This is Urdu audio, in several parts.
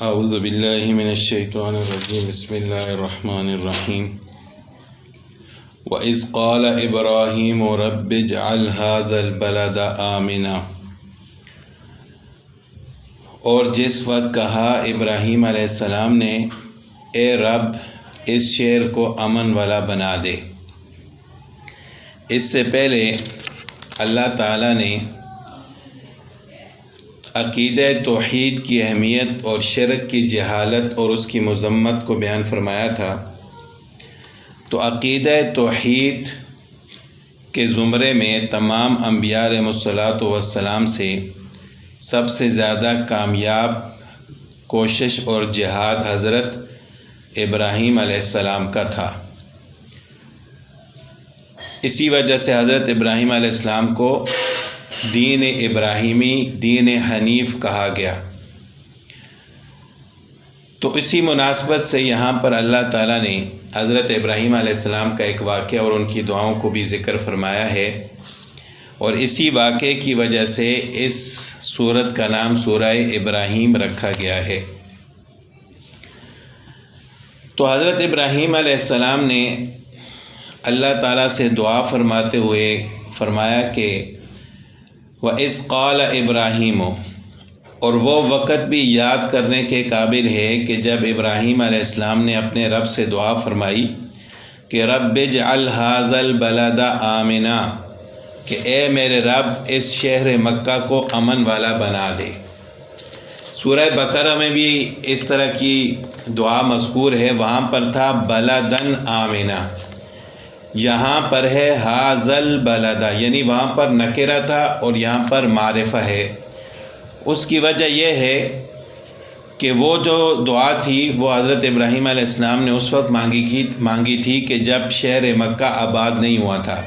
اعوذ باللہ من الشیطان الرجیم بسم اللہ الرحمن الرحیم وَإِذْ قَالَ إِبْرَاهِيمُ رَبِّ اجْعَلْ هَٰذَا الْبَلَدَ آمِنًا، اور جس وقت کہا ابراہیم علیہ السلام نے، اے رب اس شہر کو امن والا بنا دے۔ اس سے پہلے اللہ تعالیٰ نے عقیدہ توحید کی اہمیت اور شرک کی جہالت اور اس کی مذمت کو بیان فرمایا تھا۔ تو عقیدہ توحید کے زمرے میں تمام انبیاء علیہ الصلاۃ والسلام سے سب سے زیادہ کامیاب کوشش اور جہاد حضرت ابراہیم علیہ السلام کا تھا۔ اسی وجہ سے حضرت ابراہیم علیہ السلام کو دین ابراہیمی، دین حنیف کہا گیا۔ تو اسی مناسبت سے یہاں پر اللہ تعالیٰ نے حضرت ابراہیم علیہ السلام کا ایک واقعہ اور ان کی دعاؤں کو بھی ذکر فرمایا ہے، اور اسی واقعے کی وجہ سے اس سورت کا نام سورہ ابراہیم رکھا گیا ہے۔ تو حضرت ابراہیم علیہ السلام نے اللہ تعالیٰ سے دعا فرماتے ہوئے فرمایا کہ وَإِذْ قَالَ إِبْرَاهِيمُ، اور وہ وقت بھی یاد کرنے کے قابل ہے کہ جب ابراہیم علیہ السلام نے اپنے رب سے دعا فرمائی کہ رب اجعل هذا البلد آمنا، کہ اے میرے رب اس شہر مکہ کو امن والا بنا دے۔ سورہ بقرہ میں بھی اس طرح کی دعا مذکور ہے، وہاں پر تھا بلدن آمنا، یہاں پر ہے هذا البلد، یعنی وہاں پر نکرہ تھا اور یہاں پر معرفہ ہے۔ اس کی وجہ یہ ہے کہ وہ جو دعا تھی وہ حضرت ابراہیم علیہ السلام نے اس وقت مانگی تھی کہ جب شہر مکہ آباد نہیں ہوا تھا۔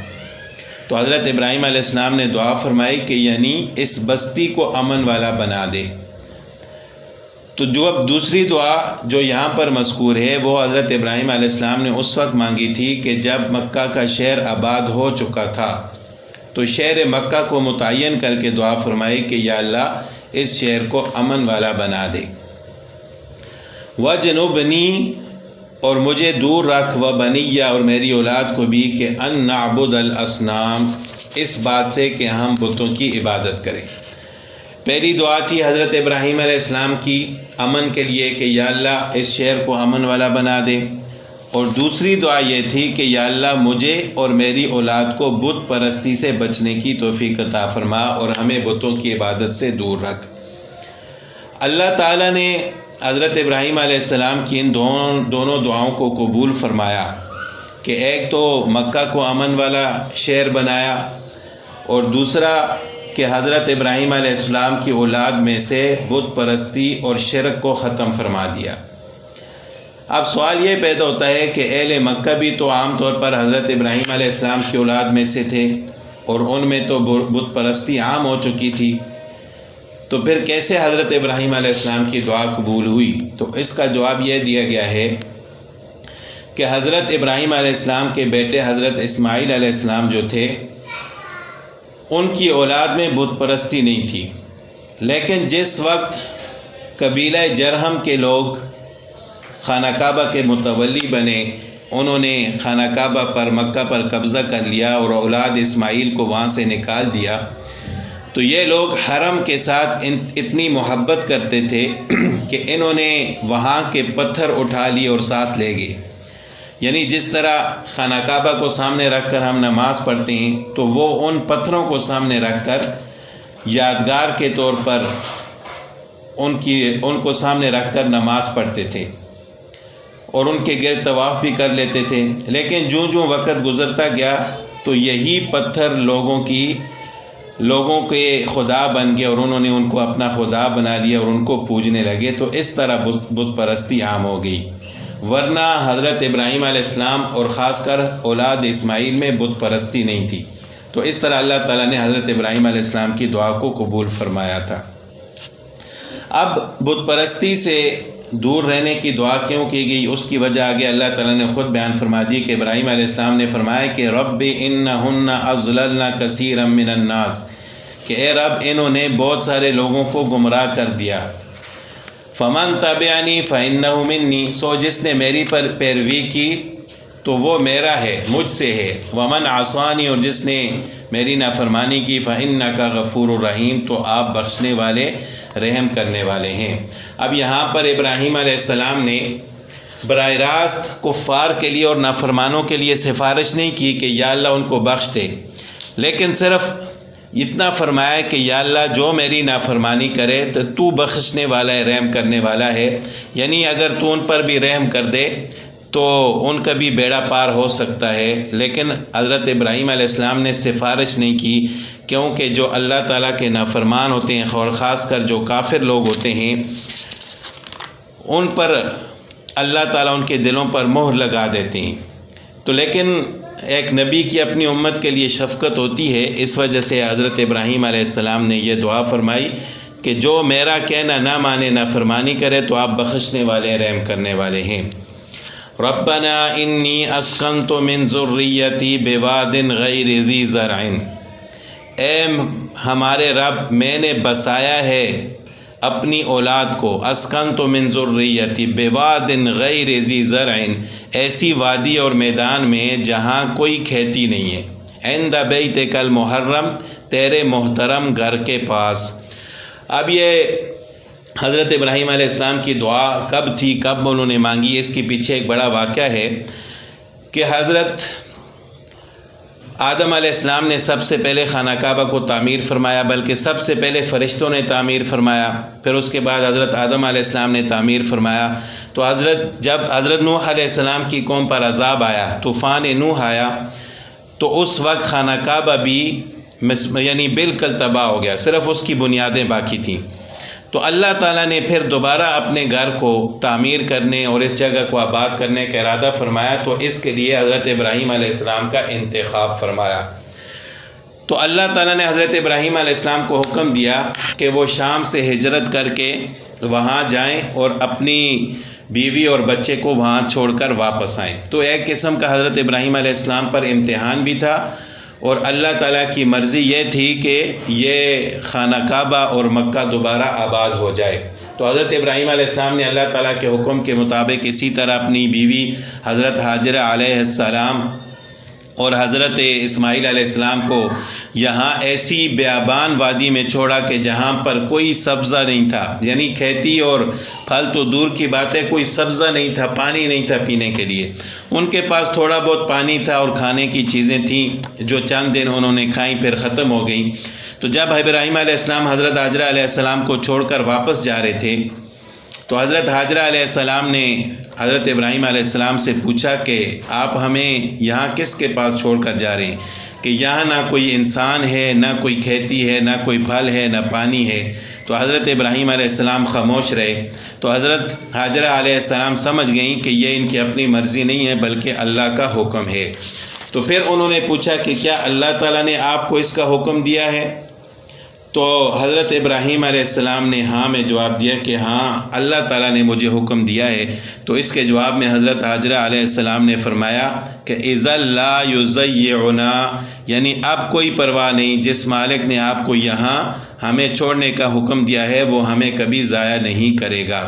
تو حضرت ابراہیم علیہ السلام نے دعا فرمائی کہ یعنی اس بستی کو امن والا بنا دے۔ تو جو اب دوسری دعا جو یہاں پر مذکور ہے وہ حضرت ابراہیم علیہ السلام نے اس وقت مانگی تھی کہ جب مکہ کا شہر آباد ہو چکا تھا، تو شہر مکہ کو متعین کر کے دعا فرمائی کہ یا اللہ اس شہر کو امن والا بنا دے۔ وَجْنُبْنِی، اور مجھے دور رکھ، وَبَنِیَّ، اور میری اولاد کو بھی، کہ أَن نَعْبُدَ الْأَصْنَامَ، اس بات سے کہ ہم بتوں کی عبادت کریں۔ پہلی دعا تھی حضرت ابراہیم علیہ السلام کی امن کے لیے کہ یا اللہ اس شہر کو امن والا بنا دے، اور دوسری دعا یہ تھی کہ یا اللہ مجھے اور میری اولاد کو بت پرستی سے بچنے کی توفیق عطا فرما اور ہمیں بتوں کی عبادت سے دور رکھ۔ اللہ تعالیٰ نے حضرت ابراہیم علیہ السلام کی ان دونوں دعاؤں کو قبول فرمایا کہ ایک تو مکہ کو امن والا شہر بنایا، اور دوسرا کہ حضرت ابراہیم علیہ السلام کی اولاد میں سے بت پرستی اور شرک کو ختم فرما دیا۔ اب سوال یہ پیدا ہوتا ہے کہ اہل مکہ بھی تو عام طور پر حضرت ابراہیم علیہ السلام کی اولاد میں سے تھے، اور ان میں تو بت پرستی عام ہو چکی تھی، تو پھر کیسے حضرت ابراہیم علیہ السلام کی دعا قبول ہوئی؟ تو اس کا جواب یہ دیا گیا ہے کہ حضرت ابراہیم علیہ السلام کے بیٹے حضرت اسماعیل علیہ السلام جو تھے، ان کی اولاد میں بت پرستی نہیں تھی، لیکن جس وقت قبیلہ جرہم کے لوگ خانہ کعبہ کے متولی بنے، انہوں نے خانہ کعبہ پر، مکہ پر قبضہ کر لیا اور اولاد اسماعیل کو وہاں سے نکال دیا، تو یہ لوگ حرم کے ساتھ اتنی محبت کرتے تھے کہ انہوں نے وہاں کے پتھر اٹھا لیے اور ساتھ لے گئے۔ یعنی جس طرح خانہ کعبہ کو سامنے رکھ کر ہم نماز پڑھتے ہیں، تو وہ ان پتھروں کو سامنے رکھ کر یادگار کے طور پر ان کو سامنے رکھ کر نماز پڑھتے تھے، اور ان کے گرد طواف بھی کر لیتے تھے۔ لیکن جوں وقت گزرتا گیا تو یہی پتھر لوگوں کے خدا بن گئے، اور انہوں نے ان کو اپنا خدا بنا لیا اور ان کو پوجنے لگے، تو اس طرح بت پرستی عام ہو گئی۔ ورنہ حضرت ابراہیم علیہ السلام اور خاص کر اولاد اسماعیل میں بت پرستی نہیں تھی۔ تو اس طرح اللہ تعالیٰ نے حضرت ابراہیم علیہ السلام کی دعا کو قبول فرمایا تھا۔ اب بت پرستی سے دور رہنے کی دعا کیوں کی گئی، اس کی وجہ آگے اللہ تعالیٰ نے خود بیان فرما دی کہ ابراہیم علیہ السلام نے فرمایا کہ رب انہن اضللن کثیرا من الناس، کہ اے رب انہوں نے بہت سارے لوگوں کو گمراہ کر دیا۔ فمن تبعنی فإنہ منی، سو جس نے میری پر پیروی کی تو وہ میرا ہے، مجھ سے ہے، ومن عصانی، اور جس نے میری نافرمانی کی، فإنک غفور الرحیم، تو آپ بخشنے والے رحم کرنے والے ہیں۔ اب یہاں پر ابراہیم علیہ السلام نے براہ راست کفار کے لیے اور نافرمانوں کے لیے سفارش نہیں کی کہ یا اللہ ان کو بخش دے، لیکن صرف اتنا فرمایا کہ یا اللہ جو میری نافرمانی کرے تو بخشنے والا ہے، رحم کرنے والا ہے، یعنی اگر تو ان پر بھی رحم کر دے تو ان کا بھی بیڑا پار ہو سکتا ہے۔ لیکن حضرت ابراہیم علیہ السلام نے سفارش نہیں کی، کیونکہ جو اللہ تعالیٰ کے نافرمان ہوتے ہیں اور خاص کر جو کافر لوگ ہوتے ہیں ان پر اللہ تعالیٰ ان کے دلوں پر مہر لگا دیتے ہیں۔ تو لیکن ایک نبی کی اپنی امت کے لیے شفقت ہوتی ہے، اس وجہ سے حضرت ابراہیم علیہ السلام نے یہ دعا فرمائی کہ جو میرا کہنا نہ مانے، نافرمانی کرے، تو آپ بخشنے والے، رحم کرنے والے ہیں۔ ربنا انی اسکنت من ذریتی بواد غیر ذی زرع، اے ہمارے رب میں نے بسایا ہے اپنی اولاد کو، اسکنت من ذریتی بواد غیر ذی زرع، ایسی وادی اور میدان میں جہاں کوئی کھیتی نہیں ہے، عند بیتک المحرم، تیرے محترم گھر کے پاس۔ اب یہ حضرت ابراہیم علیہ السلام کی دعا کب تھی، کب انہوں نے مانگی، اس کے پیچھے ایک بڑا واقعہ ہے کہ حضرت آدم علیہ السلام نے سب سے پہلے خانہ کعبہ کو تعمیر فرمایا، بلکہ سب سے پہلے فرشتوں نے تعمیر فرمایا، پھر اس کے بعد حضرت آدم علیہ السلام نے تعمیر فرمایا۔ تو جب حضرت نوح علیہ السلام کی قوم پر عذاب آیا، طوفان نوح آیا، تو اس وقت خانہ کعبہ بھی یعنی بالکل تباہ ہو گیا، صرف اس کی بنیادیں باقی تھیں۔ تو اللہ تعالیٰ نے پھر دوبارہ اپنے گھر کو تعمیر کرنے اور اس جگہ کو آباد کرنے کا ارادہ فرمایا، تو اس کے لیے حضرت ابراہیم علیہ السلام کا انتخاب فرمایا۔ تو اللہ تعالیٰ نے حضرت ابراہیم علیہ السلام کو حکم دیا کہ وہ شام سے ہجرت کر کے وہاں جائیں اور اپنی بیوی اور بچے کو وہاں چھوڑ کر واپس آئیں۔ تو ایک قسم کا حضرت ابراہیم علیہ السلام پر امتحان بھی تھا، اور اللہ تعالیٰ کی مرضی یہ تھی کہ یہ خانہ کعبہ اور مکہ دوبارہ آباد ہو جائے۔ تو حضرت ابراہیم علیہ السلام نے اللہ تعالیٰ کے حکم کے مطابق اسی طرح اپنی بیوی حضرت حاجرہ علیہ السلام اور حضرت اسماعیل علیہ السلام کو یہاں ایسی بیابان وادی میں چھوڑا کہ جہاں پر کوئی سبزہ نہیں تھا، یعنی کھیتی اور پھل تو دور کی بات ہے، کوئی سبزہ نہیں تھا، پانی نہیں تھا پینے کے لیے۔ ان کے پاس تھوڑا بہت پانی تھا اور کھانے کی چیزیں تھیں جو چند دن انہوں نے کھائیں پھر ختم ہو گئیں۔ تو جب ابراہیم علیہ السلام حضرت حاجرہ علیہ السلام کو چھوڑ کر واپس جا رہے تھے، تو حضرت حاجرہ علیہ السلام نے حضرت ابراہیم علیہ السلام سے پوچھا کہ آپ ہمیں یہاں کس کے پاس چھوڑ کر جا رہے ہیں کہ یہاں نہ کوئی انسان ہے، نہ کوئی کھیتی ہے، نہ کوئی پھل ہے، نہ پانی ہے۔ تو حضرت ابراہیم علیہ السلام خاموش رہے۔ تو حضرت حاجرہ علیہ السلام سمجھ گئیں کہ یہ ان کی اپنی مرضی نہیں ہے بلکہ اللہ کا حکم ہے۔ تو پھر انہوں نے پوچھا کہ کیا اللہ تعالیٰ نے آپ کو اس کا حکم دیا ہے؟ تو حضرت ابراہیم علیہ السلام نے ہاں میں جواب دیا کہ ہاں اللہ تعالیٰ نے مجھے حکم دیا ہے۔ تو اس کے جواب میں حضرت حاجرہ علیہ السلام نے فرمایا کہ اذا لا یضیعنا، یعنی اب کوئی پرواہ نہیں، جس مالک نے آپ کو یہاں ہمیں چھوڑنے کا حکم دیا ہے وہ ہمیں کبھی ضائع نہیں کرے گا۔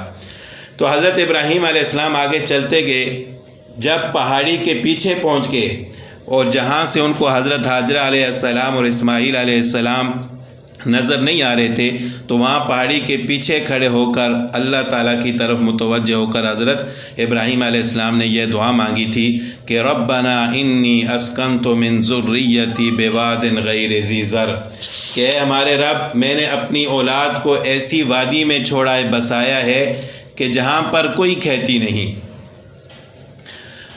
تو حضرت ابراہیم علیہ السلام آگے چلتے گئے، جب پہاڑی کے پیچھے پہنچ گئے اور جہاں سے ان کو حضرت حاجرہ علیہ السلام اور اسماعیل علیہ السلام نظر نہیں آ رہے تھے، تو وہاں پہاڑی کے پیچھے کھڑے ہو کر اللہ تعالیٰ کی طرف متوجہ ہو کر حضرت ابراہیم علیہ السلام نے یہ دعا مانگی تھی کہ ربنا انی اسکنت من ذریتی بواد غیر ذی زرع، کہ اے ہمارے رب میں نے اپنی اولاد کو ایسی وادی میں چھوڑا ہے، بسایا ہے کہ جہاں پر کوئی کھیتی نہیں۔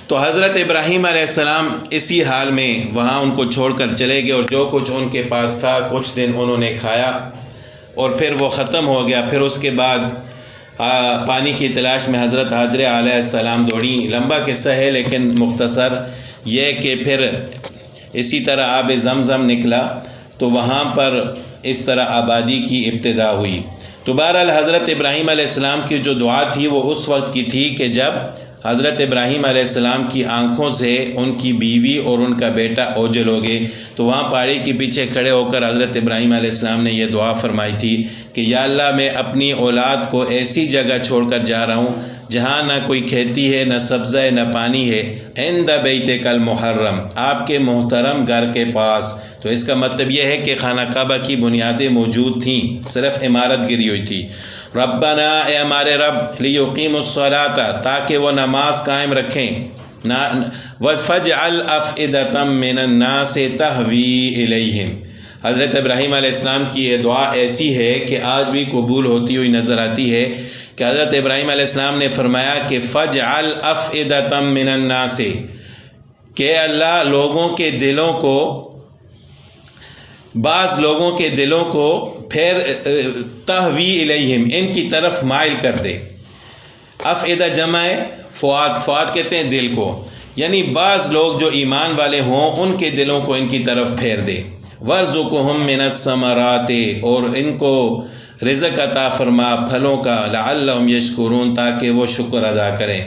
تو حضرت ابراہیم علیہ السلام اسی حال میں وہاں ان کو چھوڑ کر چلے گئے، اور جو کچھ ان کے پاس تھا کچھ دن انہوں نے کھایا اور پھر وہ ختم ہو گیا۔ پھر اس کے بعد پانی کی تلاش میں حضرت حاجرہ علیہ السلام دوڑیں۔ لمبا قصہ ہے لیکن مختصر یہ کہ پھر اسی طرح آب زمزم نکلا، تو وہاں پر اس طرح آبادی کی ابتدا ہوئی۔ تو بہرحال حضرت ابراہیم علیہ السلام کی جو دعا تھی وہ اس وقت کی تھی کہ جب حضرت ابراہیم علیہ السلام کی آنکھوں سے ان کی بیوی اور ان کا بیٹا اوجھل ہو گئے، تو وہاں پہاڑی کے پیچھے کھڑے ہو کر حضرت ابراہیم علیہ السلام نے یہ دعا فرمائی تھی کہ یا اللہ میں اپنی اولاد کو ایسی جگہ چھوڑ کر جا رہا ہوں جہاں نہ کوئی کھیتی ہے، نہ سبزہ ہے، نہ پانی ہے، عند بیتک المحرم، آپ کے محترم گھر کے پاس۔ تو اس کا مطلب یہ ہے کہ خانہ کعبہ کی بنیادیں موجود تھیں، صرف عمارت گری ہوئی تھی۔ ربنا، اے ہمارے رب، لیقیموا الصلاۃ، تاکہ وہ نماز قائم رکھیں، وَفَجْعَلْ أَفْئِدَةً مِّنَ النَّاسِ تَهْوِي إِلَيْهِمْ۔ حضرت ابراہیم علیہ السلام کی یہ دعا ایسی ہے کہ آج بھی قبول ہوتی ہوئی نظر آتی ہے کہ حضرت ابراہیم علیہ السلام نے فرمایا کہ فَجْعَلْ أَفْئِدَةً مِّنَ النَّاسِ، کہ اللہ لوگوں کے دلوں کو، بعض لوگوں کے دلوں کو پھر تہوی الیہم، ان کی طرف مائل کر دے۔ افئدہ جمع ہے فؤاد، فؤاد کہتے ہیں دل کو، یعنی بعض لوگ جو ایمان والے ہوں ان کے دلوں کو ان کی طرف پھیر دے۔ وَارْزُقْهُم مِّنَ الثَّمَرَاتِ، اور ان کو رزق عطا فرما پھلوں کا، لعلہم یشکرون، تاکہ وہ شکر ادا کریں۔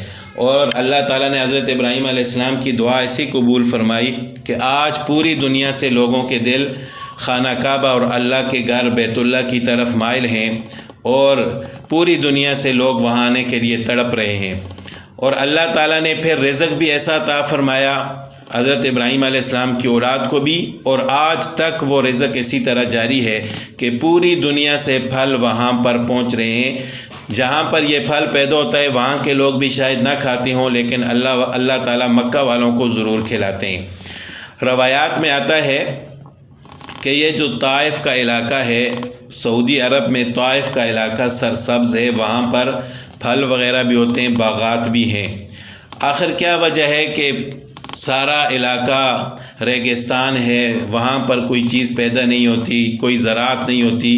اور اللہ تعالیٰ نے حضرت ابراہیم علیہ السلام کی دعا ایسی قبول فرمائی کہ آج پوری دنیا سے لوگوں کے دل خانہ کعبہ اور اللہ کے گھر بیت اللہ کی طرف مائل ہیں، اور پوری دنیا سے لوگ وہاں آنے کے لیے تڑپ رہے ہیں۔ اور اللہ تعالیٰ نے پھر رزق بھی ایسا عطا فرمایا حضرت ابراہیم علیہ السلام کی اولاد کو بھی، اور آج تک وہ رزق اسی طرح جاری ہے کہ پوری دنیا سے پھل وہاں پر پہنچ رہے ہیں۔ جہاں پر یہ پھل پیدا ہوتا ہے وہاں کے لوگ بھی شاید نہ کھاتے ہوں، لیکن اللہ تعالیٰ مکہ والوں کو ضرور کھلاتے ہیں۔ روایات میں آتا ہے کہ یہ جو طائف کا علاقہ ہے، سعودی عرب میں طائف کا علاقہ سرسبز ہے، وہاں پر پھل وغیرہ بھی ہوتے ہیں، باغات بھی ہیں۔ آخر کیا وجہ ہے کہ سارا علاقہ ریگستان ہے، وہاں پر کوئی چیز پیدا نہیں ہوتی، کوئی زراعت نہیں ہوتی،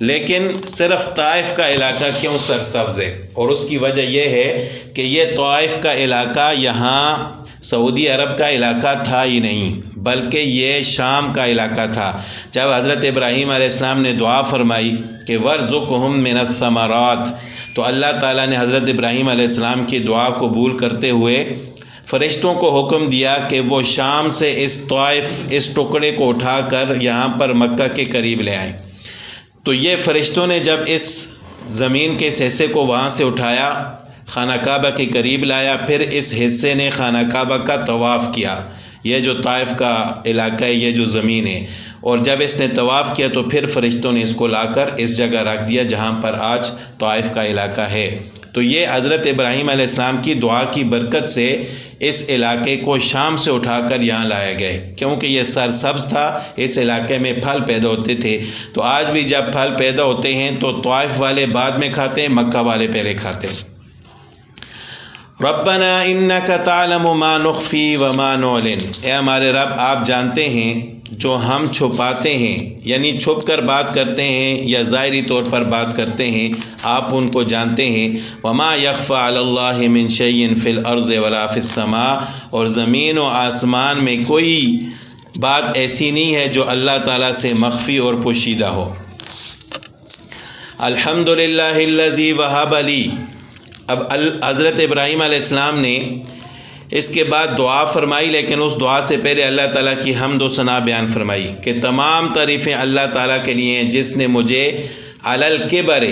لیکن صرف طائف کا علاقہ کیوں سرسبز ہے؟ اور اس کی وجہ یہ ہے کہ یہ طائف کا علاقہ یہاں سعودی عرب کا علاقہ تھا ہی نہیں، بلکہ یہ شام کا علاقہ تھا۔ جب حضرت ابراہیم علیہ السلام نے دعا فرمائی کہ وَارْزُقْهُم مِّنَ الثَّمَرَاتِ، تو اللہ تعالیٰ نے حضرت ابراہیم علیہ السلام کی دعا قبول کرتے ہوئے فرشتوں کو حکم دیا کہ وہ شام سے اس طائف، اس ٹکڑے کو اٹھا کر یہاں پر مکہ کے قریب لے آئیں۔ تو یہ فرشتوں نے جب اس زمین کے اس حصے کو وہاں سے اٹھایا، خانہ کعبہ کے قریب لایا، پھر اس حصے نے خانہ کعبہ کا طواف کیا۔ یہ جو طائف کا علاقہ ہے، یہ جو زمین ہے، اور جب اس نے طواف کیا تو پھر فرشتوں نے اس کو لا کر اس جگہ رکھ دیا جہاں پر آج طائف کا علاقہ ہے۔ تو یہ حضرت ابراہیم علیہ السلام کی دعا کی برکت سے اس علاقے کو شام سے اٹھا کر یہاں لایا گئے، کیونکہ یہ سرسبز تھا، اس علاقے میں پھل پیدا ہوتے تھے۔ تو آج بھی جب پھل پیدا ہوتے ہیں تو طائف والے بعد میں کھاتے ہیں، مکہ والے پہلے کھاتے ہیں۔ ربنا انک تعلم ما نخفی وما نعلن، اے ہمارے رب آپ جانتے ہیں جو ہم چھپاتے ہیں، یعنی چھپ کر بات کرتے ہیں یا ظاہری طور پر بات کرتے ہیں، آپ ان کو جانتے ہیں۔ وما یخفی علی اللہ من شیء فی الارض ولا فی السماء، اور زمین و آسمان میں کوئی بات ایسی نہیں ہے جو اللہ تعالیٰ سے مخفی اور پوشیدہ ہو۔ الحمدللہ الذی وہب لی، اب حضرت ابراہیم علیہ السلام نے اس کے بعد دعا فرمائی، لیکن اس دعا سے پہلے اللہ تعالیٰ کی حمد و ثنا بیان فرمائی کہ تمام تعریفیں اللہ تعالیٰ کے لیے ہیں جس نے مجھے علی الکبر،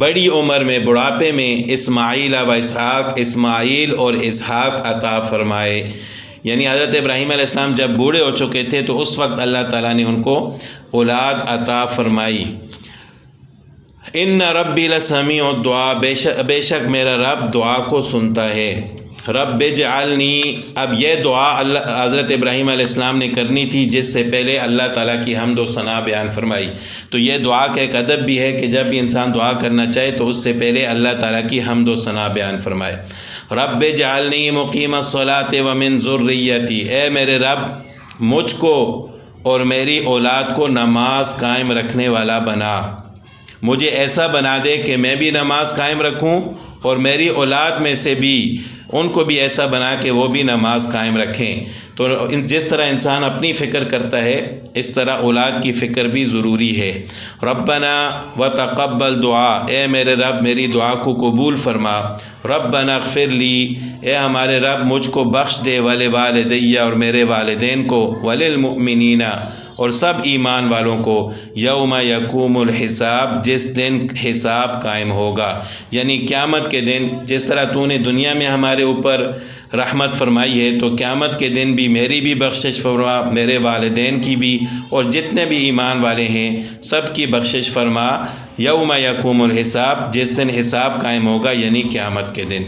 بڑی عمر میں، بڑھاپے میں، اسماعیل و اسحاق، اسماعیل اور اسحاق عطا فرمائے۔ یعنی حضرت ابراہیم علیہ السلام جب بوڑھے ہو چکے تھے تو اس وقت اللہ تعالیٰ نے ان کو اولاد عطا فرمائی۔ ان ربی لسمیع الدعاء، بے شک میرا رب دعا کو سنتا ہے۔ رب اجعلنی، اب یہ دعا حضرت ابراہیم علیہ السلام نے کرنی تھی جس سے پہلے اللہ تعالیٰ کی حمد و ثنا بیان فرمائی۔ تو یہ دعا کا ایک ادب بھی ہے کہ جب بھی انسان دعا کرنا چاہے تو اس سے پہلے اللہ تعالیٰ کی حمد و ثنا بیان فرمائے۔ رب اجعلنی مقیم الصلاۃ ومن ذریتی، اے میرے رب مجھ کو اور میری اولاد کو نماز قائم رکھنے والا بنا، مجھے ایسا بنا دے کہ میں بھی نماز قائم رکھوں اور میری اولاد میں سے بھی ان کو بھی ایسا بنا کہ وہ بھی نماز قائم رکھیں۔ تو جس طرح انسان اپنی فکر کرتا ہے اس طرح اولاد کی فکر بھی ضروری ہے۔ ربنا وتقبل دعا، اے میرے رب میری دعا کو قبول فرما۔ ربنا اغفر لی، اے ہمارے رب مجھ کو بخش دے، ولوالدی اور میرے والدین کو، وللمؤمنین اور سب ایمان والوں کو، یوم یقوم الحساب جس دن حساب قائم ہوگا، یعنی قیامت کے دن۔ جس طرح تو نے دنیا میں ہمارے اوپر رحمت فرمائی ہے تو قیامت کے دن بھی میری بھی بخشش فرما، میرے والدین کی بھی، اور جتنے بھی ایمان والے ہیں سب کی بخشش فرما، یوم یقوم الحساب جس دن حساب قائم ہوگا، یعنی قیامت کے دن۔